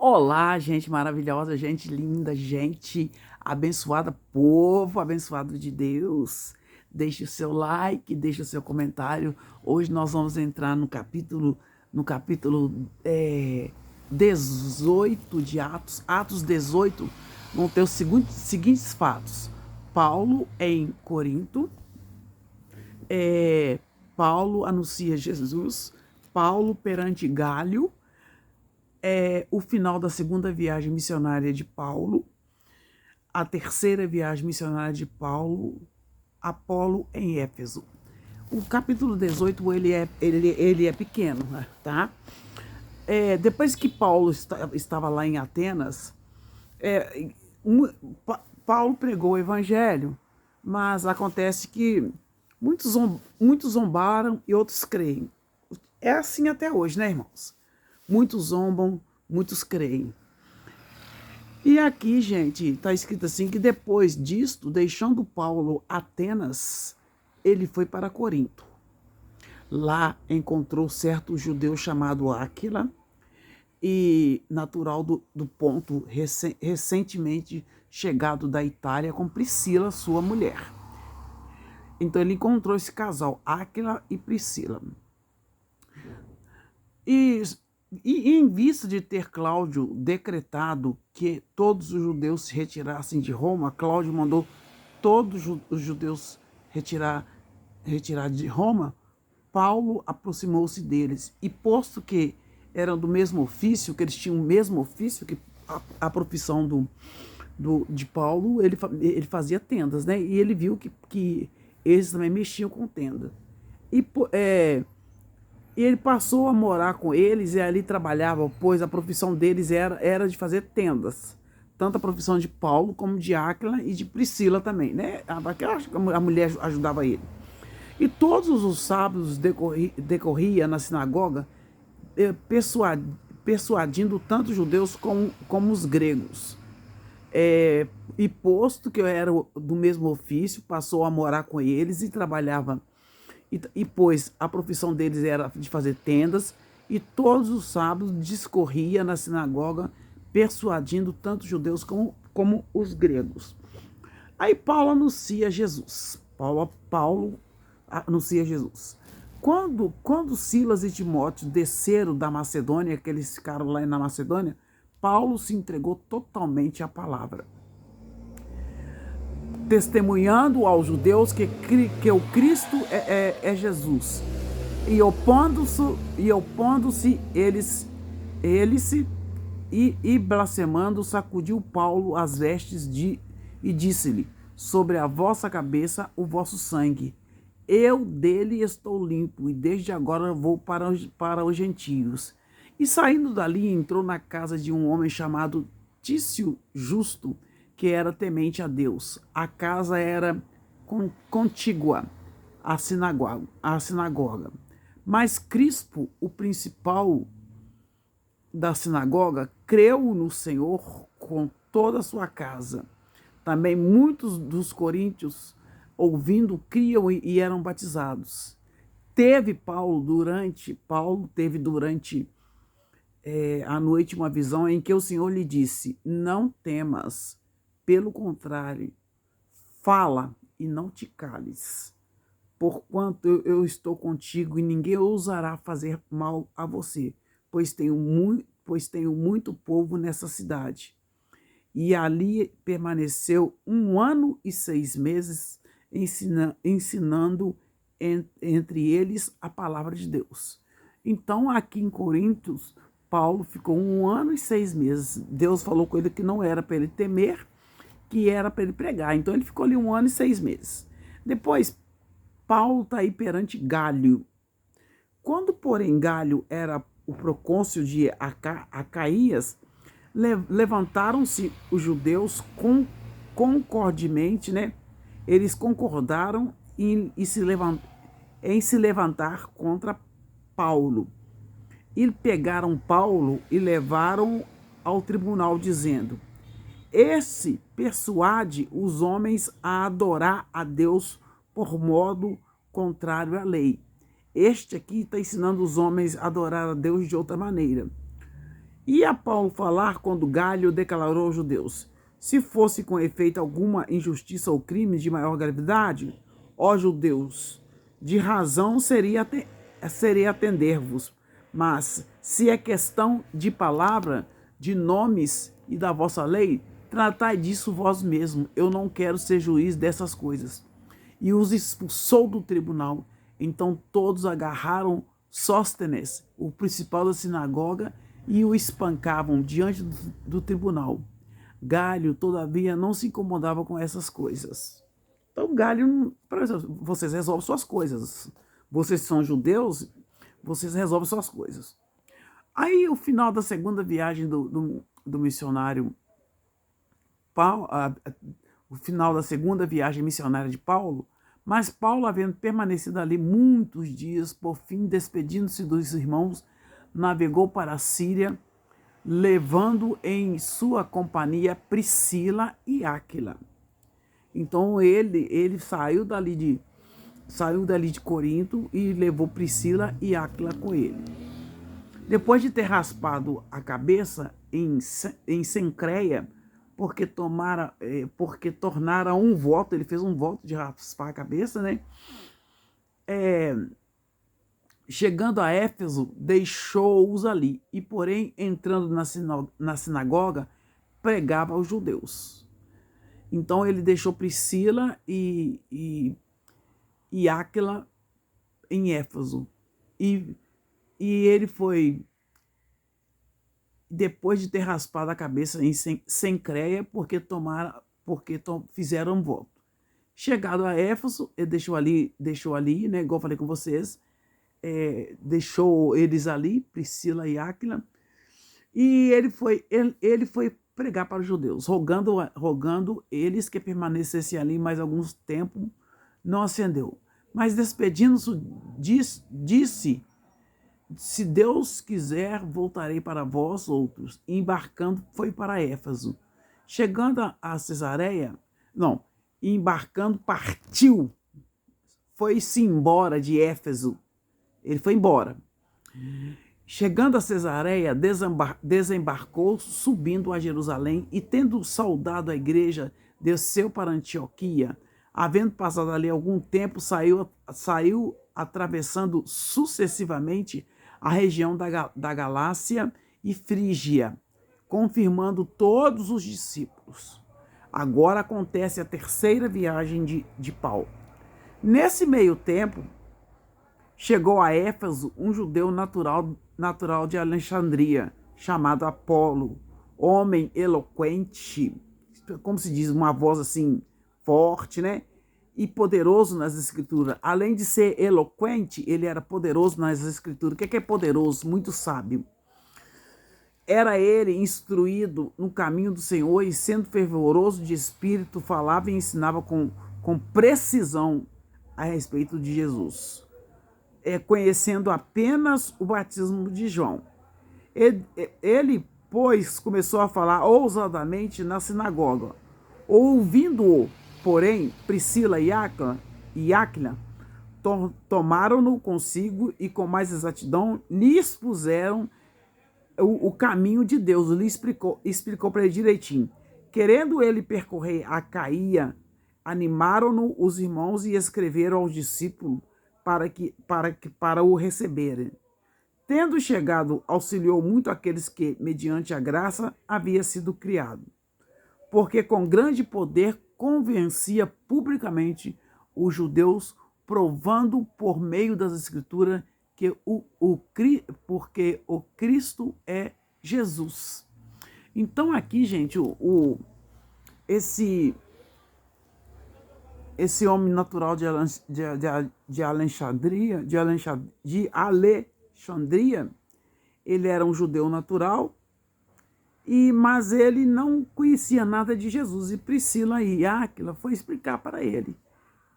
Olá, gente maravilhosa, gente linda, gente abençoada, povo abençoado de Deus. Deixe o seu like, deixe o seu comentário. Hoje nós vamos entrar no capítulo 18 de Atos. Atos 18 vão ter os seguintes fatos. Paulo em Corinto, é, Paulo anuncia Jesus, Paulo perante Galho, o final da segunda viagem missionária de Paulo, a terceira viagem missionária de Paulo, Apolo em Éfeso. O capítulo 18 ele é pequeno, né, tá? Depois que Paulo estava lá em Atenas, é, um- Paulo pregou o evangelho, mas acontece que muitos zombaram e outros creem. É assim até hoje, né, irmãos? Muitos zombam, muitos creem. E aqui, gente, está escrito assim que depois disto, deixando Paulo Atenas, ele foi para Corinto. Lá encontrou certo judeu chamado Áquila, e natural do Ponto, recentemente chegado da Itália com Priscila, sua mulher. Então ele encontrou esse casal, Áquila e Priscila. E, e em vista de ter Cláudio decretado que todos os judeus se retirassem de Roma, Cláudio mandou todos os judeus retirar de Roma. Paulo aproximou-se deles e, posto que eram do mesmo ofício, que eles tinham o mesmo ofício, que a profissão de Paulo, ele fazia tendas, né? E ele viu que eles também mexiam com tenda. E, e ele passou a morar com eles e ali trabalhava, pois a profissão deles era de fazer tendas. Tanto a profissão de Paulo como de Áquila e de Priscila também, né? A mulher ajudava ele. E todos os sábados decorria na sinagoga, persuadindo tanto os judeus como os gregos. E posto que eu era do mesmo ofício, passou a morar com eles e trabalhava. Pois a profissão deles era de fazer tendas, e todos os sábados discorria na sinagoga, persuadindo tanto os judeus como os gregos. Aí Paulo anuncia Jesus. Paulo anuncia Jesus. Quando Silas e Timóteo desceram da Macedônia, que eles ficaram lá na Macedônia, Paulo se entregou totalmente à palavra, testemunhando aos judeus que o Cristo é Jesus. E opondo-se e blasfemando, sacudiu Paulo as vestes e disse-lhe: sobre a vossa cabeça o vosso sangue. Eu dele estou limpo, e desde agora vou para os gentios. E saindo dali, entrou na casa de um homem chamado Tício Justo, que era temente a Deus. A casa era contígua à sinagoga. Mas Crispo, o principal da sinagoga, creu no Senhor com toda a sua casa. Também muitos dos coríntios, ouvindo, criam e eram batizados. Paulo teve durante a noite uma visão em que o Senhor lhe disse: não temas, pelo contrário, fala e não te cales, porquanto eu estou contigo e ninguém ousará fazer mal a você, pois tenho muito povo nessa cidade. E ali permaneceu 1 ano e 6 meses, ensinando entre eles a palavra de Deus. Então, aqui em Coríntios, Paulo ficou 1 ano e 6 meses. Deus falou com ele que não era para ele temer, que era para ele pregar. Então, ele ficou ali 1 ano e 6 meses. Depois, Paulo está aí perante Galho. Quando, porém, Galho era o procônsul de Acaías, levantaram-se os judeus concordemente, né? Eles concordaram em se levantar contra Paulo. E pegaram Paulo e levaram ao tribunal, dizendo: esse persuade os homens a adorar a Deus por modo contrário à lei. Este aqui está ensinando os homens a adorar a Deus de outra maneira. Ia Paulo falar quando Galho declarou aos judeus: se fosse com efeito alguma injustiça ou crime de maior gravidade, ó judeus, de razão seria atender-vos. Mas se é questão de palavra, de nomes e da vossa lei, tratai disso vós mesmos. Eu não quero ser juiz dessas coisas. E os expulsou do tribunal. Então todos agarraram Sóstenes, o principal da sinagoga, e o espancavam diante do tribunal. Galho, todavia, não se incomodava com essas coisas. Então, Galho, vocês resolvem suas coisas. Vocês são judeus, vocês resolvem suas coisas. Aí, o final da segunda viagem do missionário Paulo, o final da segunda viagem missionária de Paulo, mas Paulo, havendo permanecido ali muitos dias, por fim, despedindo-se dos irmãos, navegou para a Síria, levando em sua companhia Priscila e Áquila. Então ele saiu dali de Corinto e levou Priscila e Áquila com ele. Depois de ter raspado a cabeça em Cencreia, porque tornara um voto, ele fez um voto de raspar a cabeça, né? Chegando a Éfeso, deixou-os ali, e porém, entrando na sinagoga, pregava aos judeus. Então ele deixou Priscila e Áquila em Éfeso. E ele foi, depois de ter raspado a cabeça em Cencreia, porque fizeram um voto. Chegado a Éfeso, ele deixou ali, né, igual eu falei com vocês, deixou eles ali, Priscila e Áquila, e ele foi pregar para os judeus, rogando eles que permanecessem ali mais alguns tempos. Não acendeu. Mas despedindo-se, disse: se Deus quiser, voltarei para vós outros. E embarcando, foi para Éfeso. Chegando a Cesareia, embarcando, partiu. Foi-se embora de Éfeso. Ele foi embora. Chegando a Cesareia, desembarcou, subindo a Jerusalém, e tendo saudado a igreja, desceu para Antioquia. Havendo passado ali algum tempo, saiu atravessando sucessivamente a região da Galácia e Frígia, confirmando todos os discípulos. Agora acontece a terceira viagem de Paulo. Nesse meio tempo, chegou a Éfeso um judeu natural de Alexandria, chamado Apolo, homem eloquente, como se diz, uma voz assim forte, né? E poderoso nas escrituras. Além de ser eloquente, ele era poderoso nas escrituras. O que é poderoso? Muito sábio. Era ele instruído no caminho do Senhor e, sendo fervoroso de espírito, falava e ensinava com precisão a respeito de Jesus, conhecendo apenas o batismo de João. Ele, pois, começou a falar ousadamente na sinagoga. Ouvindo-o, porém, Priscila e Áquila tomaram-no consigo e com mais exatidão lhe expuseram o caminho de Deus, lhe explicou para ele direitinho. Querendo ele percorrer a Acaia, animaram-no os irmãos e escreveram aos discípulos para o receberem. Tendo chegado, auxiliou muito aqueles que, mediante a graça, havia sido criado, porque com grande poder convencia publicamente os judeus, provando por meio das Escrituras que porque o Cristo é Jesus. Então aqui, gente, esse homem natural de Alexandria, ele era um judeu natural, mas ele não conhecia nada de Jesus. E Priscila e Áquila foi explicar para ele,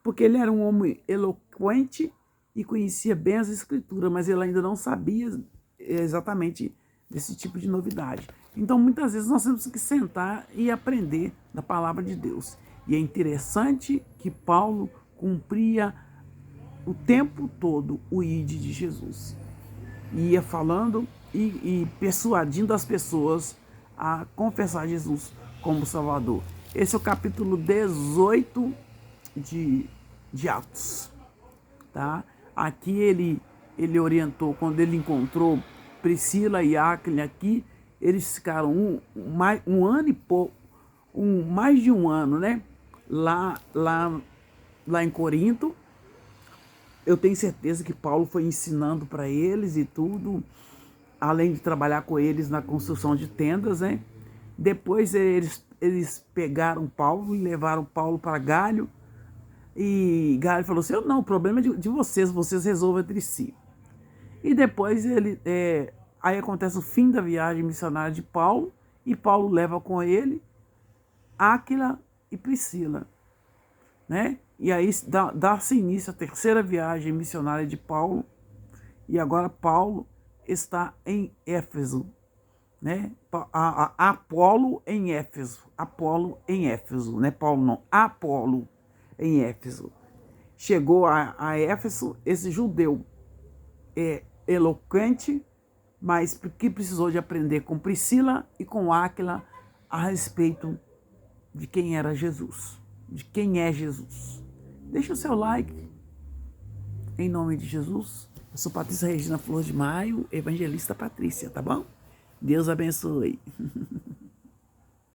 porque ele era um homem eloquente e conhecia bem as escrituras, mas ele ainda não sabia exatamente desse tipo de novidade. Então, muitas vezes, nós temos que sentar e aprender da palavra de Deus. E é interessante que Paulo cumpria o tempo todo o ID de Jesus. Ia falando e persuadindo as pessoas a confessar Jesus como Salvador. Esse é o capítulo 18 de Atos. Tá? Aqui ele orientou, quando ele encontrou Priscila e Áquila aqui, eles ficaram um ano e pouco, mais de um ano, né? Lá em Corinto. Eu tenho certeza que Paulo foi ensinando para eles e tudo, além de trabalhar com eles na construção de tendas, né? Depois eles pegaram Paulo e levaram Paulo para Galho. E Galho falou assim: não, o problema é de vocês resolvam entre si. E depois aí acontece o fim da viagem missionária de Paulo, e Paulo leva com ele Áquila e Priscila, né? E aí dá-se início à terceira viagem missionária de Paulo, e agora Paulo está em Éfeso, né? Apolo em Éfeso, né? Paulo não, Apolo em Éfeso. Chegou a Éfeso, esse judeu eloquente, mas que precisou de aprender com Priscila e com Áquila a respeito de quem era Jesus, de quem é Jesus. Deixa o seu like, em nome de Jesus. Eu sou Patrícia Regina Flor de Maio, evangelista Patrícia, tá bom? Deus abençoe.